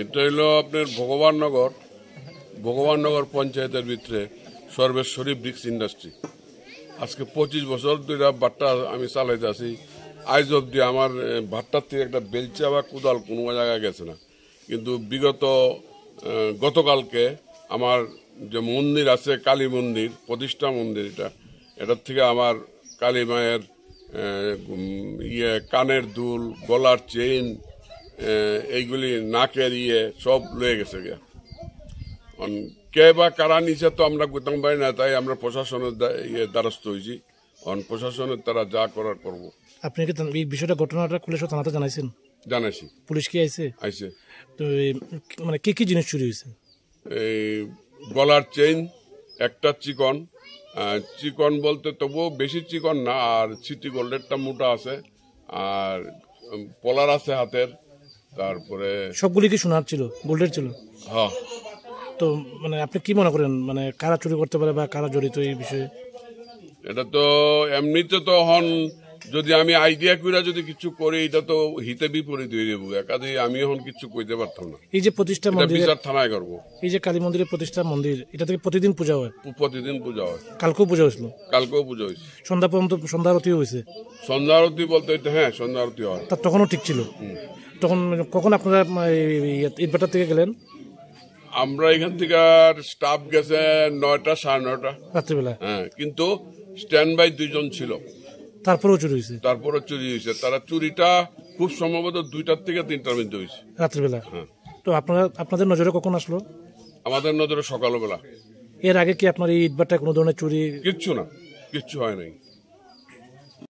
এটা হলো আপনার ভগবাননগর পঞ্চায়েতের ভিতরে সর্বেশ্বরী ব্রিক্স ইন্ডাস্ট্রি। আজকে 25 বছর ধরে ভাট্টা আমি চালাইতে আছি। আজ অব্দি আমার ভাট্টার থেকে একটা বেলচা বা কোদাল কোনো জায়গায় গেছে না। কিন্তু গতকালকে আমার যে মন্দির আছে, কালী মন্দির, প্রতিষ্ঠা মন্দির, এটার থেকে আমার কালী মায়ের কানের দুল, গলার চেইন, এইগুলি নাকের সব লয়ে গেছে গিয়া। কে বা কারা নিচে তো আমরা বুঝতাম পারি না, তাই আমরা প্রশাসনের দ্বারস্থ হয়েছি। প্রশাসনের তারা যা করার করবো। আপনি কি এই বিষয়টা ঘটনাটা পুলিশ থানাতে জানাইছেন? জানাইছি। পুলিশ কি আইছে? আইছে। তো মানে কি কি জিনিস চুরি হয়েছে? এই গলার চেইন একটা চিকন বলতে তবুও বেশি চিকন না, আর সিটি গোল্ডেরটা মোটা আছে, আর পলার আছে হাতের। তারপরে সবগুলি কি সোনার ছিল, গোল্ডের ছিল? হ্যাঁ। তো মানে আপনি কি মনে করেন, মানে কারা চুরি করতে পারে বা কারা জড়িত এই বিষয়ে? এটা তো এমনিতে তো যদি আমি আইডিয়া করে যদি কিছু করি, এটা তো হিতে বিপরীত হয়ে যাবো। একাধি আমি এখন কিছু কইতে পারতাম না। এই যে প্রতিষ্ঠা মন্দির, বিচার থানায় করবো। এই যে কালী মন্দিরের প্রতিষ্ঠা মন্দির, এটা থেকে প্রতিদিন পূজা হয়? প্রতিদিন পূজা হয়। কালকেও পূজা হয়েছিল? কালকেও পূজা হয়েছে। সন্ধ্যা পর্যন্ত সন্ধ্যা আরতি হয়েছে? সন্ধ্যা আরতি বলতে হ্যাঁ, সন্ধ্যা আরতি হয়। তার তখনও ঠিক ছিল? তখন কখন আপনারা ইটভাটা থেকে গেলেন? আমরা এখান থেকে স্টাফ গেছে 9টা, 9:30 রাত্রিবেলা। হ্যাঁ, কিন্তু স্ট্যান্ড বাই 2 জন ছিল। তারপরেও চুরি হয়েছে? তারপরে চুরি হয়েছে। তারা চুরিটা খুব সম্ভবত 2টা থেকে 3টার মধ্যে হয়েছে রাত্রিবেলা। হ্যাঁ। তো আপনাদের নজরে কখন আসলো? আমাদের নজরে সকালবেলা। এর আগে কি আপনার এই ইটভাটায় কোনো ধরনের চুরি? কিচ্ছু হয় নাই।